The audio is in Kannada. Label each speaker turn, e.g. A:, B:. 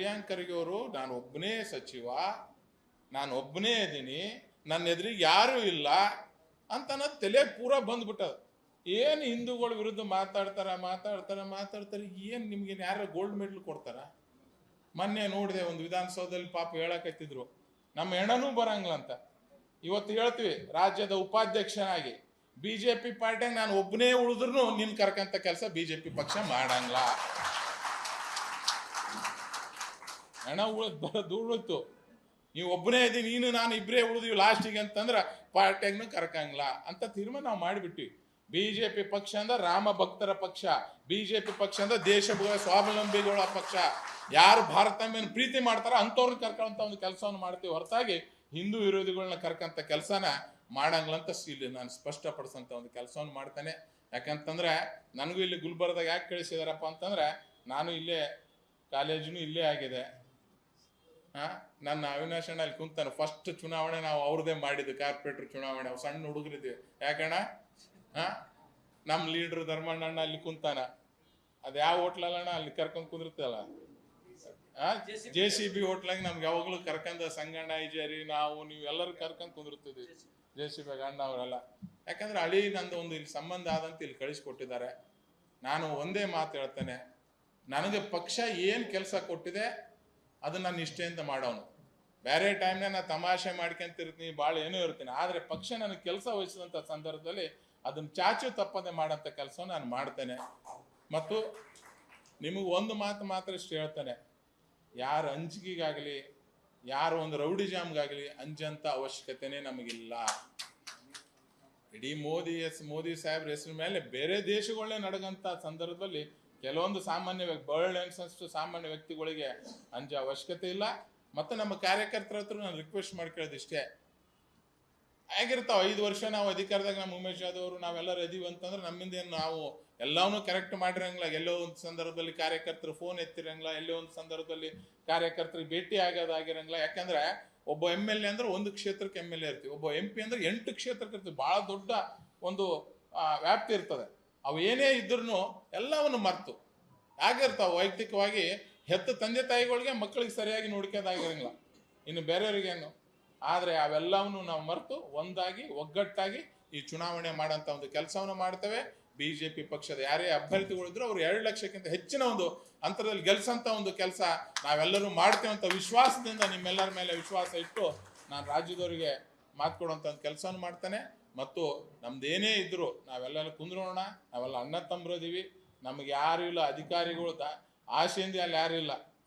A: ಪ್ರಿಯಾಂಕ್ ಖರ್ಗೆ ಅವರು ನಾನು ಒಬ್ಬನೇ ಸಚಿವ, ನಾನು ಒಬ್ಬನೇ ಇದ್ದೀನಿ, ನನ್ನ ಎದುರಿಗೆ ಯಾರೂ ಇಲ್ಲ ಅಂತ ಅನ್ನೋದು ತಲೆ ಪೂರ ಬಂದ್ಬಿಟ್ಟದ. ಏನು ಹಿಂದೂಗಳ ವಿರುದ್ಧ ಮಾತಾಡ್ತಾರೆ. ಏನು ನಿಮ್ಗೆ ಯಾರು ಗೋಲ್ಡ್ ಮೆಡಲ್ ಕೊಡ್ತಾರ? ಮೊನ್ನೆ ನೋಡಿದೆ ಒಂದು ವಿಧಾನಸೌಧದಲ್ಲಿ ಪಾಪ ಹೇಳಕತ್ತಿದ್ರು ನಮ್ಮ ಹೆಣನೂ ಬರಂಗಿಲ್ಲ ಅಂತ. ಇವತ್ತು ಹೇಳ್ತೀವಿ ರಾಜ್ಯದ ಉಪಾಧ್ಯಕ್ಷನಾಗಿ ಬಿಜೆಪಿ ಪಾರ್ಟಿಯಾಗ ನಾನು ಒಬ್ಬನೇ ಉಳಿದ್ರು ನಿನ್ ಕರ್ಕಂತ ಕೆಲಸ ಬಿಜೆಪಿ ಪಕ್ಷ ಮಾಡಂಗಿಲ್ಲ. ಹಣ ಉಳಿತು, ನೀವು ಒಬ್ಬನೇ ಇದ್ದೀನಿ, ನೀನು ನಾನು ಇಬ್ಬರೇ ಉಳಿದಿವಿ ಲಾಸ್ಟಿಗೆ ಅಂತಂದ್ರೆ ಪಾರ್ಟಿಯಾಗನು ಕರ್ಕಂಗಿಲ್ಲ ಅಂತ ತೀರ್ಮಾನ ನಾವು ಮಾಡಿಬಿಟ್ಟಿವಿ. ಬಿಜೆಪಿ ಪಕ್ಷ ಅಂದ್ರೆ ರಾಮ ಭಕ್ತರ ಪಕ್ಷ, ಬಿಜೆಪಿ ಪಕ್ಷ ಅಂದ್ರೆ ದೇಶ ಸ್ವಾವಲಂಬಿಗಳ ಪಕ್ಷ. ಯಾರು ಭಾರತ ಮೇಲೆ ಪ್ರೀತಿ ಮಾಡ್ತಾರ ಅಂಥವ್ರನ್ನ ಕರ್ಕೊಳ್ಳೋಂಥ ಒಂದು ಕೆಲಸವನ್ನು ಮಾಡ್ತೀವಿ ಹೊರತಾಗಿ ಹಿಂದೂ ವಿರೋಧಿಗಳನ್ನ ಕರ್ಕಂತ ಕೆಲಸನ ಮಾಡಂಗಿಲ್ಲ ಅಂತ ಇಲ್ಲಿ ನಾನು ಸ್ಪಷ್ಟಪಡಿಸೋಂಥ ಒಂದು ಕೆಲಸವನ್ನು ಮಾಡ್ತೇನೆ. ಯಾಕಂತಂದ್ರೆ ನನಗೂ ಇಲ್ಲಿ ಗುಲ್ಬರ್ದಾಗ ಯಾಕೆ ಕಳಿಸಿದಾರಪ್ಪ ಅಂತಂದ್ರೆ ನಾನು ಇಲ್ಲೇ ಕಾಲೇಜು ಇಲ್ಲೇ ಆಗಿದೆ. ನನ್ನ ಅವಿನಾಶ್ ಅಣ್ಣ ಅಲ್ಲಿ ಕುಂತಾನೆ. ಫಸ್ಟ್ ಚುನಾವಣೆ ನಾವು ಅವ್ರದ್ದೇ ಮಾಡಿದ್ದು, ಕಾರ್ಪೊರೇಟರ್ ಚುನಾವಣೆ. ಸಣ್ಣ ಹುಡುಗರಿದ್ದೀವಿ. ಯಾಕಣ್ಣ ನಮ್ಮ ಲೀಡರ್ ಧರ್ಮಣ್ಣ ಅಣ್ಣ ಅಲ್ಲಿ ಕುಂತಾನ. ಅದು ಯಾವ ಹೋಟ್ಲಲ್ಲಣ್ಣ ಅಲ್ಲಿ ಕರ್ಕೊಂಡು ಕುಂದಿರ್ತಲ್ಲ, JCB ಹೋಟ್ಲಾಗ ನಮ್ಗೆ ಯಾವಾಗಲೂ ಕರ್ಕೊಂಡ ಸಂಗಣ್ಣ ಐಜಾರಿ ನಾವು ನೀವು ಎಲ್ಲರೂ ಕರ್ಕೊಂಡು ಕುಂದಿರ್ತಿದ್ವಿ. JCB ಅಣ್ಣ ಅವರೆಲ್ಲ. ಯಾಕಂದ್ರೆ ಹಳಿ ನಂದು ಒಂದು ಇಲ್ಲಿ ಸಂಬಂಧ ಆದಂತ ಇಲ್ಲಿ ಕಳಿಸ್ಕೊಟ್ಟಿದ್ದಾರೆ. ನಾನು ಒಂದೇ ಮಾತು ಹೇಳ್ತೇನೆ, ನನಗೆ ಪಕ್ಷ ಏನು ಕೆಲಸ ಕೊಟ್ಟಿದೆ ಅದನ್ನ ನಾನು ನಿಷ್ಠೆಯಿಂದ ಮಾಡೋನು. ಬೇರೆ ಟೈಮ್ನ ನಾನು ತಮಾಷೆ ಮಾಡ್ಕೊಂತಿರ್ತೀನಿ, ಭಾಳ ಏನೂ ಇರ್ತೀನಿ. ಆದರೆ ಪಕ್ಷ ನನಗೆ ಕೆಲಸ ವಹಿಸಿದಂಥ ಸಂದರ್ಭದಲ್ಲಿ ಅದನ್ನು ಚಾಚು ತಪ್ಪದೆ ಮಾಡೋಂಥ ಕೆಲಸ ನಾನು ಮಾಡ್ತೇನೆ. ಮತ್ತು ನಿಮಗೆ ಒಂದು ಮಾತು ಮಾತ್ರ ಇಷ್ಟು ಹೇಳ್ತೇನೆ, ಯಾರ ಅಂಜಿಕೆಗಾಗಲಿ ಯಾರು ಒಂದು ರೌಡಿಜಾಮ್ಗಾಗಲಿ ಅಂಜಂಥ ಅವಶ್ಯಕತೆನೇ ನಮಗಿಲ್ಲ. ಇಡೀ ಮೋದಿ ಸಾಹೇಬ್ರ ಹೆಸರು ಮೇಲೆ ಬೇರೆ ದೇಶಗಳನ್ನೇ ನಡಗಂಥ ಸಂದರ್ಭದಲ್ಲಿ ಕೆಲವೊಂದು ಸಾಮಾನ್ಯ ವ್ಯಕ್ತಿಗಳಿಗೆ ಅಂಜೋ ಅವಶ್ಯಕತೆ ಇಲ್ಲ. ಮತ್ತು ನಮ್ಮ ಕಾರ್ಯಕರ್ತರ ಹತ್ರ ನಾನು ರಿಕ್ವೆಸ್ಟ್ ಮಾಡ್ಕೊಳ್ಳೋದಿಷ್ಟೇ, ಆಗಿರ್ತಾವೆ 5 ವರ್ಷ ನಾವು ಅಧಿಕಾರದಾಗ ನಮ್ಮ ಉಮೇಶ್ ಯಾದವ್ ಅವರು ನಾವೆಲ್ಲರೂ ಇದೀವಿ ಅಂತಂದ್ರೆ ನಮ್ಮಿಂದ ಏನು ನಾವು ಎಲ್ಲವನ್ನೂ ಕರೆಕ್ಟ್ ಮಾಡಿರಂಗಿಲ್ಲ. ಎಲ್ಲೋ ಒಂದು ಸಂದರ್ಭದಲ್ಲಿ ಕಾರ್ಯಕರ್ತರು ಫೋನ್ ಎತ್ತಿರಂಗಿಲ್ಲ, ಎಲ್ಲೋ ಒಂದು ಸಂದರ್ಭದಲ್ಲಿ ಕಾರ್ಯಕರ್ತರಿಗೆ ಭೇಟಿ ಆಗೋದಾಗಿರಂಗಿಲ್ಲ. ಯಾಕಂದ್ರೆ ಒಬ್ಬ MLA ಅಂದ್ರೆ ಒಂದು ಕ್ಷೇತ್ರಕ್ಕೆ MLA ಇರ್ತೀವಿ, ಒಬ್ಬ MP ಅಂದ್ರೆ 8 ಕ್ಷೇತ್ರಕ್ಕೆ ಇರ್ತೀವಿ. ಭಾಳ ದೊಡ್ಡ ಒಂದು ವ್ಯಾಪ್ತಿ ಇರ್ತದೆ. ಅವು ಏನೇ ಇದ್ರೂ ಎಲ್ಲವನ್ನು ಮರೆತು ಆಗಿರ್ತಾವೆ. ವೈಯಕ್ತಿಕವಾಗಿ ಹೆತ್ತ ತಂದೆ ತಾಯಿಗಳಿಗೆ ಮಕ್ಕಳಿಗೆ ಸರಿಯಾಗಿ ನೋಡ್ಕೋದಾಗಿರಂಗಿಲ್ಲ, ಇನ್ನು ಬೇರೆಯವ್ರಿಗೇನು. ಆದರೆ ಅವೆಲ್ಲವನ್ನು ನಾವು ಮರೆತು ಒಂದಾಗಿ ಒಗ್ಗಟ್ಟಾಗಿ ಈ ಚುನಾವಣೆ ಮಾಡೋಂಥ ಒಂದು ಕೆಲಸವನ್ನು ಮಾಡ್ತೇವೆ. BJP ಪಕ್ಷದ ಯಾರೇ ಅಭ್ಯರ್ಥಿಗಳಿದ್ರು ಅವರು 2 ಲಕ್ಷಕ್ಕಿಂತ ಹೆಚ್ಚಿನ ಒಂದು ಅಂತರದಲ್ಲಿ ಗೆಲ್ಸಂಥ ಒಂದು ಕೆಲಸ ನಾವೆಲ್ಲರೂ ಮಾಡ್ತೇವೆ ಅಂತ ವಿಶ್ವಾಸದಿಂದ ನಿಮ್ಮೆಲ್ಲರ ಮೇಲೆ ವಿಶ್ವಾಸ ಇಟ್ಟು ನಾನು ರಾಜ್ಯದವರಿಗೆ ಮಾತು ಕೊಡುವಂಥ ಒಂದು ಕೆಲಸವನ್ನು ಮಾಡ್ತೇನೆ. ಮತ್ತು ನಮ್ದೇನೇ ಇದ್ದರೂ ನಾವೆಲ್ಲ ಕುಂದ್ರೋಣ, ನಾವೆಲ್ಲ ಅಣ್ಣ ತಮ್ಮರದೀವಿ, ನಮಗೆ ಯಾರು ಇಲ್ಲ, ಅಧಿಕಾರಿಗಳು ಆಸೆಯಿಂದ ಅಲ್ಲಿ ಯಾರು ಇಲ್ಲ.